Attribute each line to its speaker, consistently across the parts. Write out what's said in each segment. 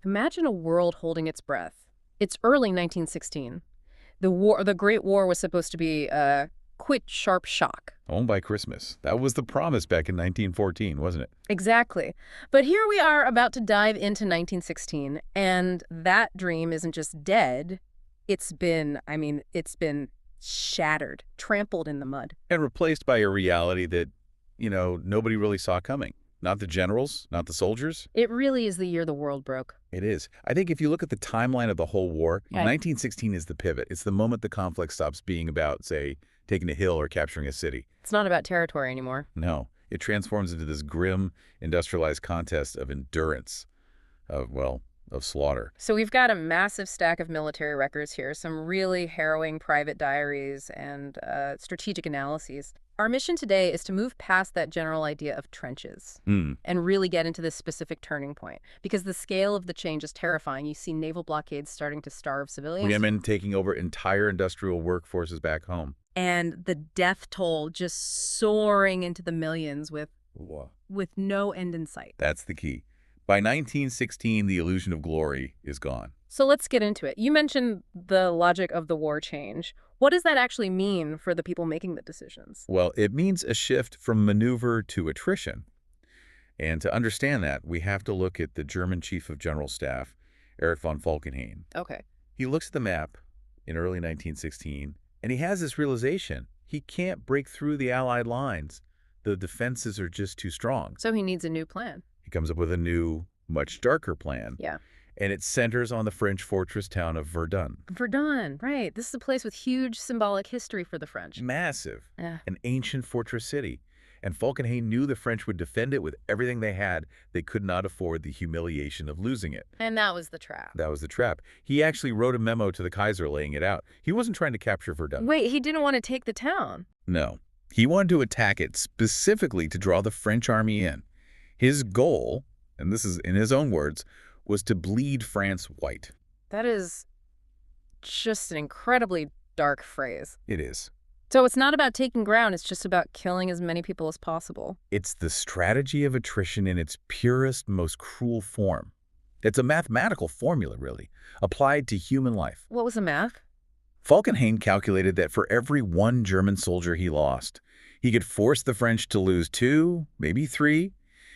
Speaker 1: Imagine a world holding its breath. It's early 1916. The Great War was supposed to be a quick, sharp shock.
Speaker 2: Home by Christmas. That was the promise back in 1914, wasn't it?
Speaker 1: Exactly. But here we are about to dive into 1916, and that dream isn't just dead. It's been shattered, trampled in the mud.
Speaker 2: And replaced by a reality that, nobody really saw coming. Not the generals, not the soldiers.
Speaker 1: It really is the year the world broke.
Speaker 2: It is. I think if you look at the timeline of the whole war,
Speaker 1: Okay.
Speaker 2: 1916 is the pivot. It's the moment the conflict stops being about, say, taking a hill or capturing a city.
Speaker 1: It's not about territory anymore.
Speaker 2: No, it transforms into this grim, industrialized contest of endurance, of slaughter.
Speaker 1: So we've got a massive stack of military records here, some really harrowing private diaries and strategic analyses. Our mission today is to move past that general idea of trenches and really get into this specific turning point, because the scale of the change is terrifying. You see naval blockades starting to starve civilians.
Speaker 2: Women taking over entire industrial workforces back home.
Speaker 1: And the death toll just soaring into the millions with no end in sight.
Speaker 2: That's the key. By 1916, the illusion of glory is gone.
Speaker 1: So let's get into it. You mentioned the logic of the war change. What does that actually mean for the people making the decisions?
Speaker 2: Well, it means a shift from maneuver to attrition. And to understand that, we have to look at the German Chief of General Staff, Erich von Falkenhayn.
Speaker 1: Okay.
Speaker 2: He looks at the map in early 1916, and he has this realization. He can't break through the Allied lines. The defenses are just too strong.
Speaker 1: So he needs a new plan.
Speaker 2: He comes up with a new, much darker plan.
Speaker 1: Yeah.
Speaker 2: And it centers on the French fortress town of Verdun.
Speaker 1: Verdun, right. This is a place with huge symbolic history for the French.
Speaker 2: Massive.
Speaker 1: Yeah.
Speaker 2: An ancient fortress city. And Falkenhayn knew the French would defend it with everything they had. They could not afford the humiliation of losing it.
Speaker 1: And that was the trap.
Speaker 2: That was the trap. He actually wrote a memo to the Kaiser laying it out. He wasn't trying to capture Verdun.
Speaker 1: Wait, he didn't want to take the town.
Speaker 2: No. He wanted to attack it specifically to draw the French army in. His goal, and this is in his own words, was to bleed France white.
Speaker 1: That is just an incredibly dark phrase.
Speaker 2: It is.
Speaker 1: So it's not about taking ground, it's just about killing as many people as possible.
Speaker 2: It's the strategy of attrition in its purest, most cruel form. It's a mathematical formula, really, applied to human life.
Speaker 1: What was the math?
Speaker 2: Falkenhayn calculated that for every one German soldier he lost, he could force the French to lose 2, maybe 3.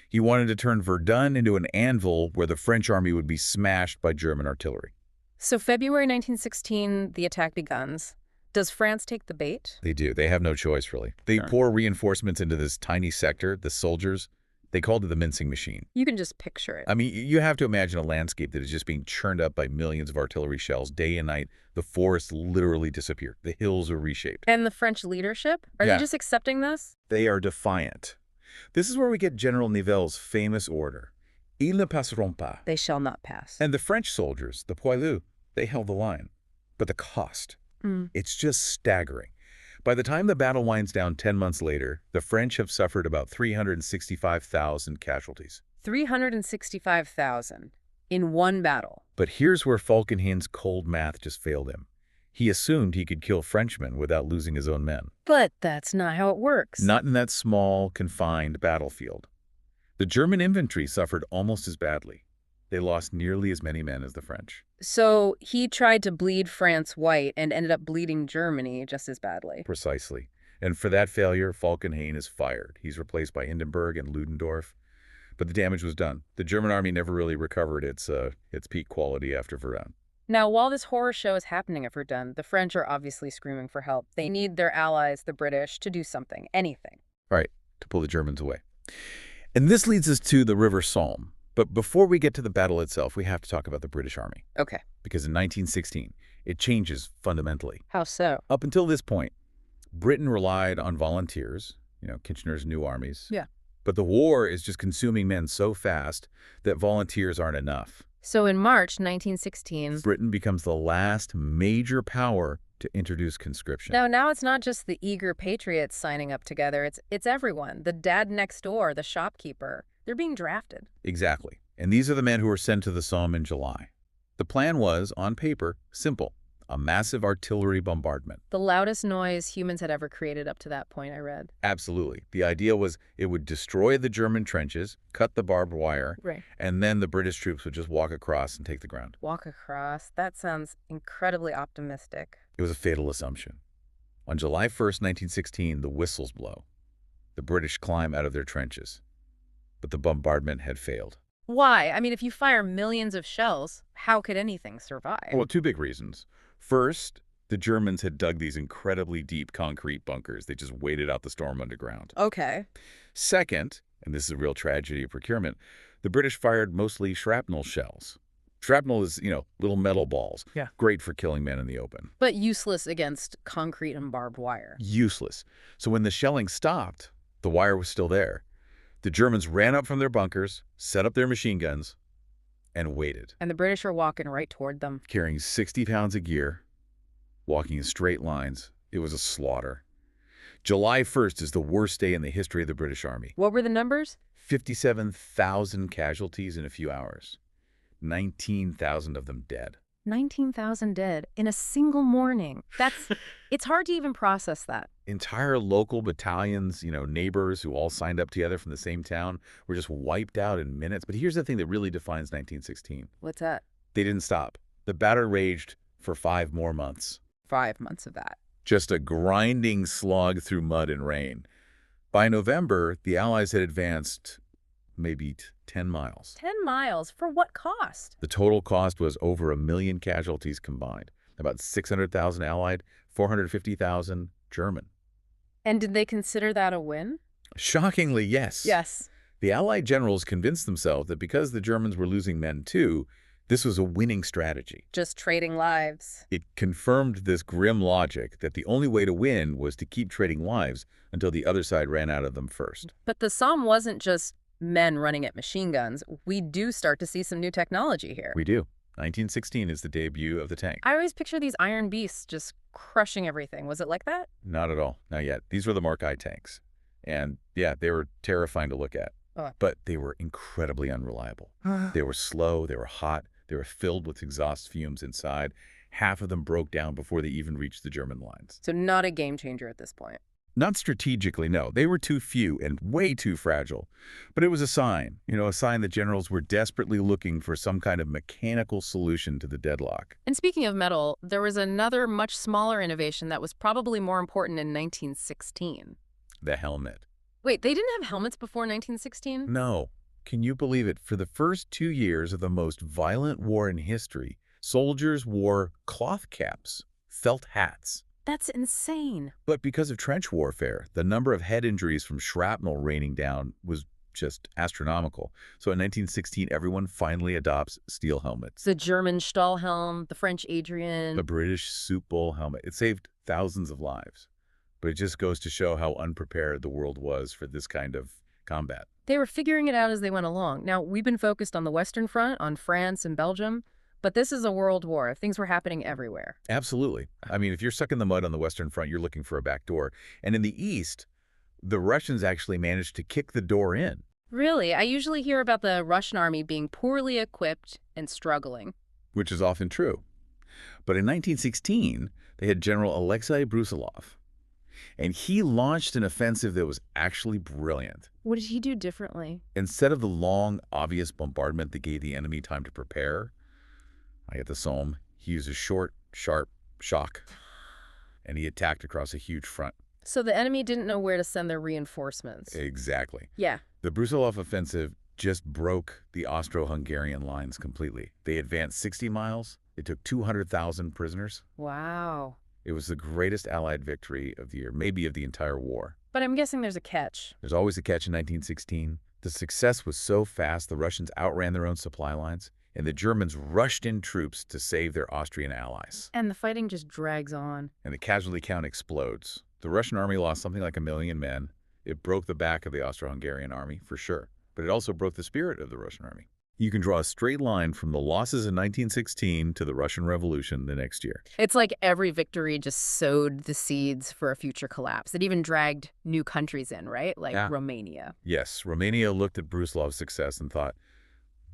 Speaker 2: He wanted to turn Verdun into an anvil where the French army would be smashed by German artillery.
Speaker 1: So February 1916, the attack begins. Does France take the bait?
Speaker 2: They do. They have no choice, really. They pour reinforcements into this tiny sector, the soldiers. They called it the mincing machine.
Speaker 1: You can just picture it.
Speaker 2: I mean, you have to imagine a landscape that is just being churned up by millions of artillery shells day and night. The forests literally disappear. The hills are reshaped.
Speaker 1: And the French leadership? Are they just accepting this?
Speaker 2: They are defiant. This is where we get General Nivelle's famous order. Ils ne passeront pas.
Speaker 1: They shall not pass.
Speaker 2: And the French soldiers, the poilus, they held the line. But the cost, it's just staggering. By the time the battle winds down 10 months later, the French have suffered about 365,000 casualties.
Speaker 1: 365,000 in one battle.
Speaker 2: But here's where Falkenhayn's cold math just failed him. He assumed he could kill Frenchmen without losing his own men.
Speaker 1: But that's not how it works.
Speaker 2: Not in that small, confined battlefield. The German infantry suffered almost as badly. They lost nearly as many men as the French.
Speaker 1: So he tried to bleed France white and ended up bleeding Germany just as badly.
Speaker 2: Precisely. And for that failure, Falkenhayn is fired. He's replaced by Hindenburg and Ludendorff. But the damage was done. The German army never really recovered its peak quality after Verdun.
Speaker 1: Now, while this horror show is happening at Verdun, the French are obviously screaming for help. They need their allies, the British, to do something, anything.
Speaker 2: Right, to pull the Germans away. And this leads us to the River Somme. But before we get to the battle itself, we have to talk about the British Army.
Speaker 1: Okay.
Speaker 2: Because in 1916, it changes fundamentally.
Speaker 1: How so?
Speaker 2: Up until this point, Britain relied on volunteers, Kitchener's new armies.
Speaker 1: Yeah.
Speaker 2: But the war is just consuming men so fast that volunteers aren't enough.
Speaker 1: So in March 1916,
Speaker 2: Britain becomes the last major power to introduce conscription.
Speaker 1: Now it's not just the eager patriots signing up together. It's everyone. The dad next door, the shopkeeper. They're being drafted.
Speaker 2: Exactly. And these are the men who were sent to the Somme in July. The plan was, on paper, simple. A massive artillery bombardment.
Speaker 1: The loudest noise humans had ever created up to that point, I read.
Speaker 2: Absolutely. The idea was it would destroy the German trenches, cut the barbed wire,
Speaker 1: Right.
Speaker 2: and then the British troops would just walk across and take the ground.
Speaker 1: Walk across. That sounds incredibly optimistic.
Speaker 2: It was a fatal assumption. On July 1st, 1916, the whistles blow. The British climb out of their trenches. But the bombardment had failed.
Speaker 1: Why? I mean, if you fire millions of shells, how could anything survive?
Speaker 2: Well, two big reasons. First, the Germans had dug these incredibly deep concrete bunkers. They just waited out the storm underground.
Speaker 1: Okay.
Speaker 2: Second, and this is a real tragedy of procurement, the British fired mostly shrapnel shells. Shrapnel is, little metal balls.
Speaker 1: Yeah.
Speaker 2: Great for killing men in the open.
Speaker 1: But useless against concrete and barbed wire.
Speaker 2: Useless. So when the shelling stopped, the wire was still there. The Germans ran up from their bunkers, set up their machine guns, and waited.
Speaker 1: And the British are walking right toward them.
Speaker 2: Carrying 60 pounds of gear, walking in straight lines. It was a slaughter. July 1st is the worst day in the history of the British Army.
Speaker 1: What were the numbers?
Speaker 2: 57,000 casualties in a few hours. 19,000 of them dead.
Speaker 1: 19,000 dead in a single morning. It's hard to even process that.
Speaker 2: Entire local battalions, neighbors who all signed up together from the same town were just wiped out in minutes. But here's the thing that really defines 1916.
Speaker 1: What's that?
Speaker 2: They didn't stop. The battle raged for 5 more months.
Speaker 1: 5 months of that.
Speaker 2: Just a grinding slog through mud and rain. By November, the Allies had advanced maybe 10 miles.
Speaker 1: 10 miles? For what cost?
Speaker 2: The total cost was over 1 million casualties combined. About 600,000 Allied, 450,000 German.
Speaker 1: And did they consider that a win?
Speaker 2: Shockingly, yes.
Speaker 1: Yes.
Speaker 2: The Allied generals convinced themselves that because the Germans were losing men too, this was a winning strategy.
Speaker 1: Just trading lives.
Speaker 2: It confirmed this grim logic that the only way to win was to keep trading lives until the other side ran out of them first.
Speaker 1: But the Somme wasn't just men running at machine guns. We do start to see some new technology here.
Speaker 2: We do. 1916 is the debut of the tank.
Speaker 1: I always picture these iron beasts just crushing everything. Was it like that?
Speaker 2: Not at all. Not yet. These were the Mark I tanks. And yeah, they were terrifying to look at. But they were incredibly unreliable. They were slow. They were hot. They were filled with exhaust fumes inside. Half of them broke down before they even reached the German lines.
Speaker 1: So not a game changer at this point.
Speaker 2: Not strategically, no. They were too few and way too fragile. But it was a sign, a sign that generals were desperately looking for some kind of mechanical solution to the deadlock.
Speaker 1: And speaking of metal, there was another much smaller innovation that was probably more important in 1916.
Speaker 2: The helmet.
Speaker 1: Wait, they didn't have helmets before 1916?
Speaker 2: No. Can you believe it? For the first 2 years of the most violent war in history, soldiers wore cloth caps, felt hats.
Speaker 1: That's insane.
Speaker 2: But because of trench warfare, the number of head injuries from shrapnel raining down was just astronomical. So in 1916, everyone finally adopts steel helmets.
Speaker 1: The German Stahlhelm, the French Adrian.
Speaker 2: The British soup bowl helmet. It saved thousands of lives. But it just goes to show how unprepared the world was for this kind of combat.
Speaker 1: They were figuring it out as they went along. Now, we've been focused on the Western Front, on France and Belgium. But this is a world war. Things were happening everywhere.
Speaker 2: Absolutely. I mean, if you're stuck in the mud on the Western Front, you're looking for a back door. And in the East, the Russians actually managed to kick the door in.
Speaker 1: Really? I usually hear about the Russian army being poorly equipped and struggling.
Speaker 2: Which is often true. But in 1916, they had General Alexei Brusilov. And he launched an offensive that was actually brilliant.
Speaker 1: What did he do differently?
Speaker 2: Instead of the long, obvious bombardment that gave the enemy time to prepare, at the Somme, he used a short, sharp shock, and he attacked across a huge front.
Speaker 1: So the enemy didn't know where to send their reinforcements.
Speaker 2: Exactly.
Speaker 1: Yeah.
Speaker 2: The Brusilov offensive just broke the Austro-Hungarian lines completely. They advanced 60 miles. It took 200,000 prisoners.
Speaker 1: Wow.
Speaker 2: It was the greatest Allied victory of the year, maybe of the entire war.
Speaker 1: But I'm guessing there's a catch.
Speaker 2: There's always a catch in 1916. The success was so fast, the Russians outran their own supply lines, and the Germans rushed in troops to save their Austrian allies.
Speaker 1: And the fighting just drags on.
Speaker 2: And the casualty count explodes. The Russian army lost something like 1 million men. It broke the back of the Austro-Hungarian army, for sure. But it also broke the spirit of the Russian army. You can draw a straight line from the losses in 1916 to the Russian Revolution the next year.
Speaker 1: It's like every victory just sowed the seeds for a future collapse. It even dragged new countries in, right? Like Romania.
Speaker 2: Yes, Romania looked at Brusilov's success and thought,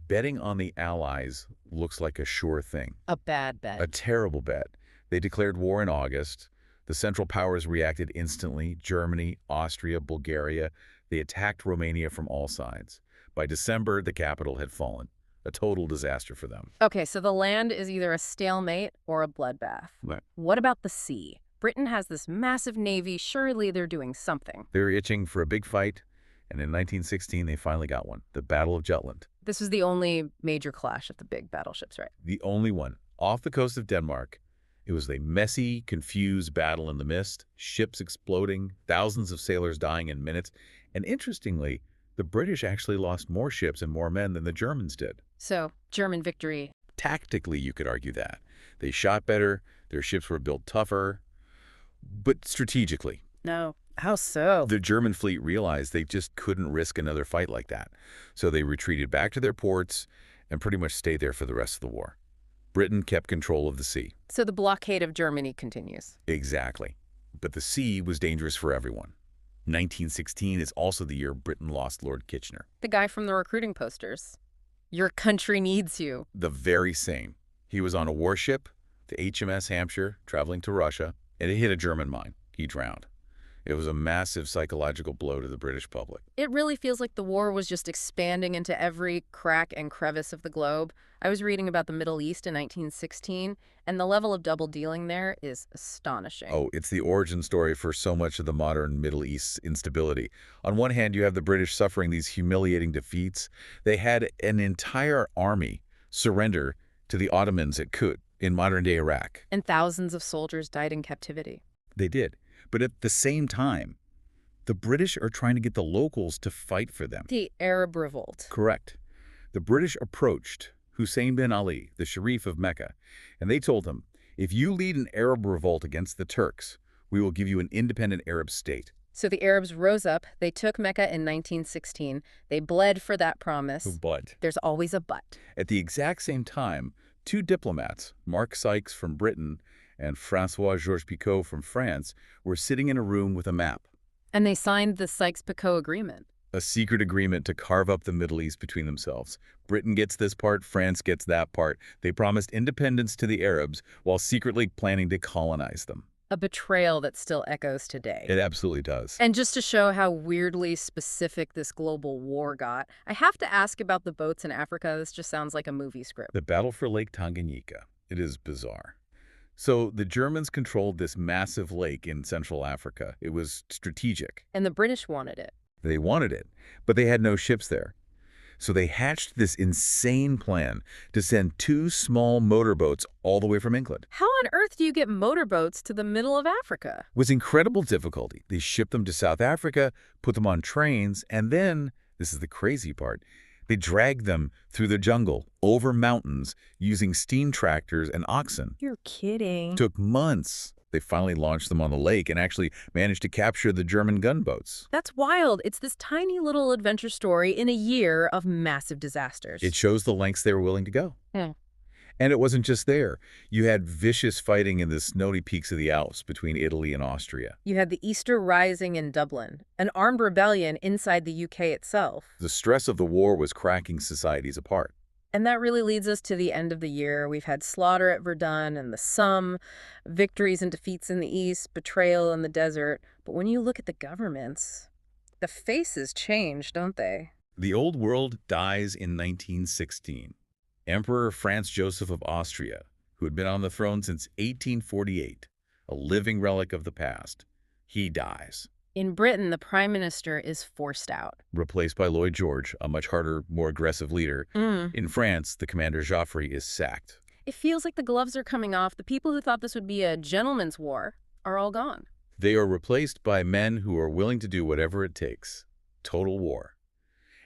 Speaker 2: betting on the Allies looks like a sure thing.
Speaker 1: A bad bet.
Speaker 2: A terrible bet. They declared war in August. The Central Powers reacted instantly. Germany, Austria, Bulgaria. They attacked Romania from all sides. By December, the capital had fallen. A total disaster for them.
Speaker 1: Okay, so the land is either a stalemate or a bloodbath.
Speaker 2: Right.
Speaker 1: What about the sea? Britain has this massive navy. Surely they're doing something.
Speaker 2: They were itching for a big fight, and in 1916, they finally got one, the Battle of Jutland.
Speaker 1: This was the only major clash of the big battleships, right?
Speaker 2: The only one, off the coast of Denmark. It was a messy, confused battle in the mist, ships exploding, thousands of sailors dying in minutes, and interestingly, the British actually lost more ships and more men than the Germans did.
Speaker 1: So, German victory.
Speaker 2: Tactically, you could argue that. They shot better, their ships were built tougher, but strategically,
Speaker 1: No. How so?
Speaker 2: the German fleet realized they just couldn't risk another fight like that. So they retreated back to their ports and pretty much stayed there for the rest of the war. Britain kept control of the sea.
Speaker 1: So the blockade of Germany continues.
Speaker 2: Exactly. But the sea was dangerous for everyone. 1916 is also the year Britain lost Lord Kitchener.
Speaker 1: The guy from the recruiting posters. Your country needs you.
Speaker 2: The very same. He was on a warship, the HMS Hampshire, traveling to Russia, and it hit a German mine. He drowned. It was a massive psychological blow to the British public.
Speaker 1: It really feels like the war was just expanding into every crack and crevice of the globe. I was reading about the Middle East in 1916, and the level of double dealing there is astonishing.
Speaker 2: Oh, it's the origin story for so much of the modern Middle East's instability. On one hand, you have the British suffering these humiliating defeats. They had an entire army surrender to the Ottomans at Kut in modern-day Iraq.
Speaker 1: And thousands of soldiers died in captivity.
Speaker 2: They did. But at the same time, the British are trying to get the locals to fight for them.
Speaker 1: The Arab Revolt.
Speaker 2: Correct. The British approached Hussein bin Ali, the Sharif of Mecca, and they told him, if you lead an Arab revolt against the Turks, we will give you an independent Arab state.
Speaker 1: So the Arabs rose up. They took Mecca in 1916. They bled for that promise.
Speaker 2: But
Speaker 1: There's always a but.
Speaker 2: at the exact same time, two diplomats, Mark Sykes from Britain and François-Georges Picot from France, were sitting in a room with a map.
Speaker 1: And they signed the Sykes-Picot Agreement.
Speaker 2: A secret agreement to carve up the Middle East between themselves. Britain gets this part, France gets that part. They promised independence to the Arabs while secretly planning to colonize them.
Speaker 1: A betrayal that still echoes today.
Speaker 2: It absolutely does.
Speaker 1: And just to show how weirdly specific this global war got, I have to ask about the boats in Africa. This just sounds like a movie script.
Speaker 2: The battle for Lake Tanganyika. It is bizarre. So the Germans controlled this massive lake in Central Africa. It was strategic.
Speaker 1: And the British wanted it.
Speaker 2: They wanted it, but they had no ships there. So they hatched this insane plan to send two small motorboats all the way from England.
Speaker 1: How on earth do you get motorboats to the middle of Africa?
Speaker 2: With incredible difficulty, they shipped them to South Africa, put them on trains, and then, this is the crazy part, they dragged them through the jungle, over mountains, using steam tractors and oxen.
Speaker 1: You're kidding.
Speaker 2: It took months. They finally launched them on the lake and actually managed to capture the German gunboats.
Speaker 1: That's wild. It's this tiny little adventure story in a year of massive disasters.
Speaker 2: It shows the lengths they were willing to go.
Speaker 1: Hmm.
Speaker 2: And it wasn't just there. You had vicious fighting in the snowy peaks of the Alps between Italy and Austria.
Speaker 1: You had the Easter Rising in Dublin, an armed rebellion inside the UK itself.
Speaker 2: The stress of the war was cracking societies apart.
Speaker 1: And that really leads us to the end of the year. We've had slaughter at Verdun and the Somme, victories and defeats in the east, betrayal in the desert. But when you look at the governments, the faces change, don't they?
Speaker 2: The old world dies in 1916. Emperor Franz Joseph of Austria, who had been on the throne since 1848, a living relic of the past, he dies.
Speaker 1: In Britain, the prime minister is forced out.
Speaker 2: Replaced by Lloyd George, a much harder, more aggressive leader. In France, the commander Joffre is sacked.
Speaker 1: It feels like the gloves are coming off. The people who thought this would be a gentleman's war are all gone.
Speaker 2: They are replaced by men who are willing to do whatever it takes. Total war.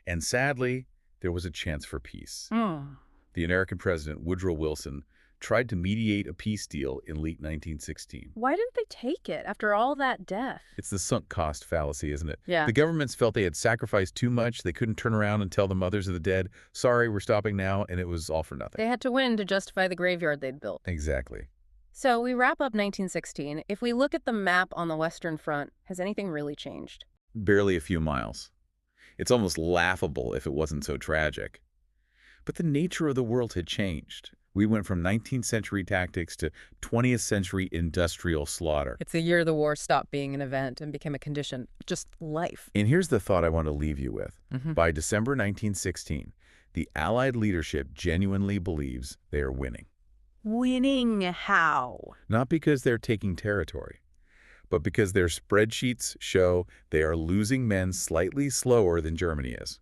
Speaker 2: And sadly, there was a chance for peace. The American president, Woodrow Wilson, tried to mediate a peace deal in late 1916.
Speaker 1: Why didn't they take it after all that death?
Speaker 2: It's the sunk cost fallacy, isn't it?
Speaker 1: Yeah.
Speaker 2: The governments felt they had sacrificed too much. They couldn't turn around and tell the mothers of the dead, sorry, we're stopping now, and it was all for nothing.
Speaker 1: They had to win to justify the graveyard they'd built.
Speaker 2: Exactly.
Speaker 1: So we wrap up 1916. If we look at the map on the Western Front, has anything really changed?
Speaker 2: Barely a few miles. It's almost laughable if it wasn't so tragic. But the nature of the world had changed. We went from 19th century tactics to 20th century industrial slaughter.
Speaker 1: It's the year the war stopped being an event and became a condition, just life.
Speaker 2: And here's the thought I want to leave you with.
Speaker 1: Hmm.
Speaker 2: By December 1916, the Allied leadership genuinely believes they are winning.
Speaker 1: Winning how?
Speaker 2: Not because they're taking territory, but because their spreadsheets show they are losing men slightly slower than Germany is.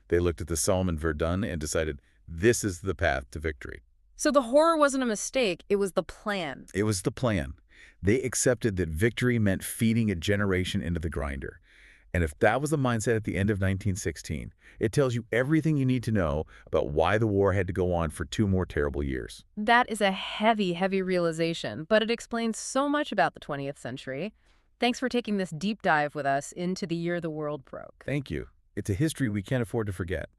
Speaker 2: They looked at the Somme and Verdun and decided this is the path to victory.
Speaker 1: So the horror wasn't a mistake, it was the plan.
Speaker 2: It was the plan. They accepted that victory meant feeding a generation into the grinder. And if that was the mindset at the end of 1916, it tells you everything you need to know about why the war had to go on for 2 more terrible years.
Speaker 1: That is a heavy, heavy realization, but it explains so much about the 20th century. Thanks for taking this deep dive with us into the year the world broke.
Speaker 2: Thank you. It's a history we can't afford to forget.